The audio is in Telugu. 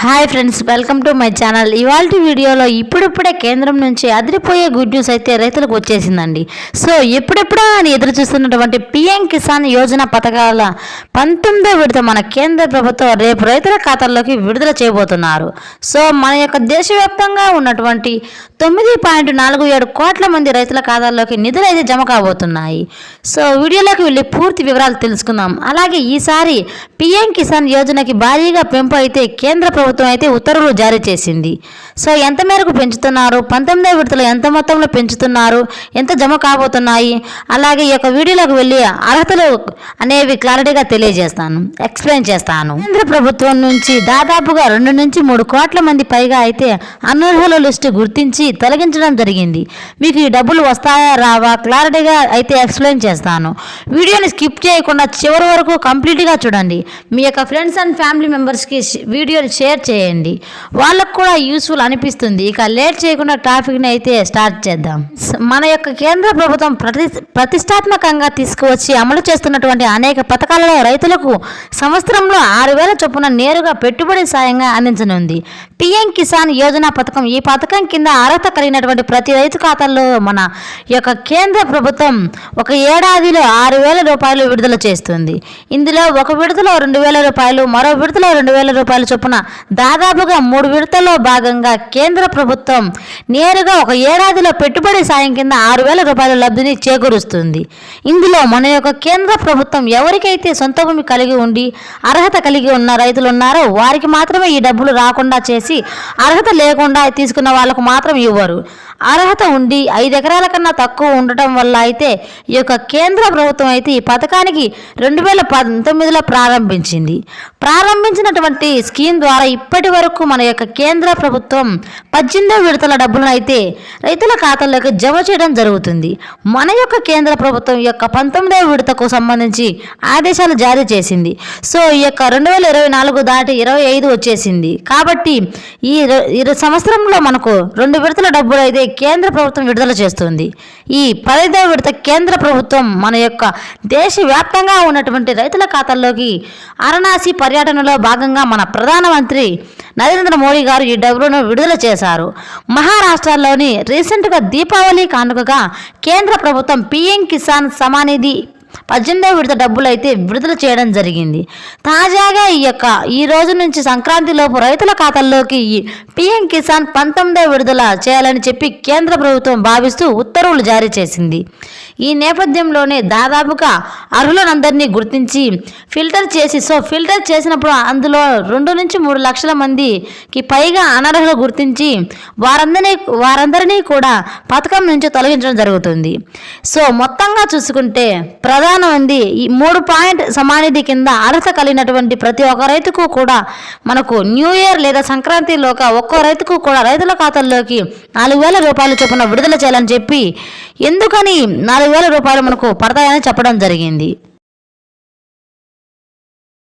Hi friends, welcome to my channel. ఇవాల్టి వీడియోలో ఇప్పుడిప్పుడే కేంద్రం నుంచి అదిరిపోయే గుడ్ న్యూస్ అయితే రైతులకు వచ్చేసిందండి. సో ఎప్పుడెప్పుడా అని ఎదురు చూస్తున్నటువంటి పిఎం కిసాన్ యోజన పథకాల 19వ విడత మన కేంద్ర ప్రభుత్వం రేపు రైతుల ఖాతాల్లోకి విడుదల చేయబోతున్నారు. సో మన యొక్క దేశవ్యాప్తంగా ఉన్నటువంటి 9.47 కోట్ల మంది రైతుల ఖాతాల్లోకి నిధులు అయితే జమ కాబోతున్నాయి. సో వీడియోలోకి వెళ్ళి పూర్తి వివరాలు తెలుసుకుందాం. అలాగే ఈసారి పిఎం కిసాన్ యోజనకి భారీగా పెంపు అయితే కేంద్ర ప్రభుత్వం అయితే ఉత్తర్వులు జారీ చేసింది. సో ఎంత మేరకు పెంచుతున్నారు, 19వ విడతలో ఎంత మొత్తంలో పెంచుతున్నారు, ఎంత జమ కాబోతున్నాయి, అలాగే ఈ యొక్క వీడియోలోకి వెళ్ళి అర్హతలు అనేవి క్లారిటీగా తెలియజేస్తాను, ఎక్స్ప్లెయిన్ చేస్తాను. కేంద్ర ప్రభుత్వం నుంచి దాదాపుగా 2 నుంచి 3 కోట్ల మంది పైగా అయితే అనర్హుల లిస్టు గుర్తించి తొలగించడం జరిగింది. మీకు ఈ డబ్బులు వస్తాయా రావా క్లారిటీగా అయితే ఎక్స్ప్లెయిన్ చేస్తాను. వీడియోని స్కిప్ చేయకుండా చివరి వరకు కంప్లీట్గా చూడండి. మీ యొక్క ఫ్రెండ్స్ అండ్ ఫ్యామిలీ మెంబర్స్కి వీడియోని షేర్ చేయండి, వాళ్ళకు కూడా యూస్ఫుల్ అనిపిస్తుంది. ఇక లేట్ చేయకుండా టాపిక్ని అయితే స్టార్ట్ చేద్దాం. మన యొక్క కేంద్ర ప్రభుత్వం ప్రతిష్టాత్మకంగా తీసుకువచ్చి అమలు చేస్తున్నటువంటి అనేక పథకాలలో రైతులకు సంవత్సరంలో 6,000 చొప్పున నేరుగా పెట్టుబడి సాయంగా అందించనుంది పిఎం కిసాన్ యోజన పథకం. ఈ పథకం కింద అర్హత కలిగినటువంటి ప్రతి రైతు ఖాతాల్లో మన యొక్క కేంద్ర ప్రభుత్వం ఒక ఏడాదిలో 6,000 రూపాయలు విడుదల చేస్తుంది. ఇందులో ఒక విడతలో 2,000 రూపాయలు, మరో విడతలో 2,000 రూపాయలు చొప్పున దాదాపుగా 3 విడతల్లో భాగంగా కేంద్ర ప్రభుత్వం నేరుగా ఒక ఏడాదిలో పెట్టుబడి సాయం కింద 6,000 రూపాయల లబ్ధిని చేకూరుస్తుంది. ఇందులో మన యొక్క కేంద్ర ప్రభుత్వం ఎవరికైతే సొంత భూమి కలిగి ఉండి అర్హత కలిగి ఉన్న రైతులు ఉన్నారో వారికి మాత్రమే ఈ డబ్బులు రాకుండా చేసి అర్హత లేకుండా తీసుకున్న వాళ్ళకు మాత్రం ఇవ్వరు. అర్హత ఉండి 5 ఎకరాల కన్నా తక్కువ ఉండటం వల్ల అయితే ఈ యొక్క కేంద్ర ప్రభుత్వం అయితే ఈ పథకానికి 2019లో ప్రారంభించినటువంటి స్కీమ్ ద్వారా ఇప్పటి వరకు మన యొక్క కేంద్ర ప్రభుత్వం 18వ విడతల డబ్బులను అయితే రైతుల ఖాతాల్లోకి జమ చేయడం జరుగుతుంది. మన యొక్క కేంద్ర ప్రభుత్వం ఈ యొక్క 19వ విడతకు సంబంధించి ఆదేశాలు జారీ చేసింది. సో ఈ యొక్క 2024 దాటి 25 వచ్చేసింది కాబట్టి ఈ సంవత్సరంలో మనకు 2 విడతల డబ్బులు అయితే కేంద్ర ప్రభుత్వం విడుదల చేస్తుంది. ఈ 15వ విడత కేంద్ర ప్రభుత్వం మన యొక్క దేశవ్యాప్తంగా ఉన్నటువంటి రైతుల ఖాతాల్లోకి వారణాసి పర్యటనలో భాగంగా మన ప్రధానమంత్రి నరేంద్ర మోడీ గారు ఈ డబ్బులను విడుదల చేశారు. మహారాష్ట్రలోని రీసెంట్గా దీపావళి కానుకగా కేంద్ర ప్రభుత్వం పిఎం కిసాన్ సమానిధి 18వ విడత డబ్బులు అయితే విడుదల చేయడం జరిగింది. తాజాగా ఈ రోజు నుంచి సంక్రాంతి లోపు రైతుల ఖాతాల్లోకి ఈ పిఎం కిసాన్ 19వ విడుదల చేయాలని చెప్పి కేంద్ర ప్రభుత్వం భావిస్తూ ఉత్తర్వులు జారీ చేసింది. ఈ నేపథ్యంలోనే దాదాపుగా అర్హులందరినీ గుర్తించి ఫిల్టర్ చేసినప్పుడు అందులో 2 నుంచి 3 లక్షల మందికి పైగా అనర్హులు గుర్తించి వారందరినీ కూడా పథకం నుంచి తొలగించడం జరుగుతుంది. సో మొత్తంగా చూసుకుంటే ప్రధానమంత్రి ఈ 3 పాయింట్ సమానిధి కింద అర్హత కలిగినటువంటి ప్రతి ఒక్క రైతుకు కూడా మనకు న్యూ ఇయర్ లేదా సంక్రాంతిలోగా ఒక్కో రైతుకు కూడా రైతుల ఖాతాల్లోకి 4,000 రూపాయలు చొప్పున విడుదల చేయాలని చెప్పి ఎందుకని 4,000 రూపాయలు మనకు పడతాయని చెప్పడం జరిగింది.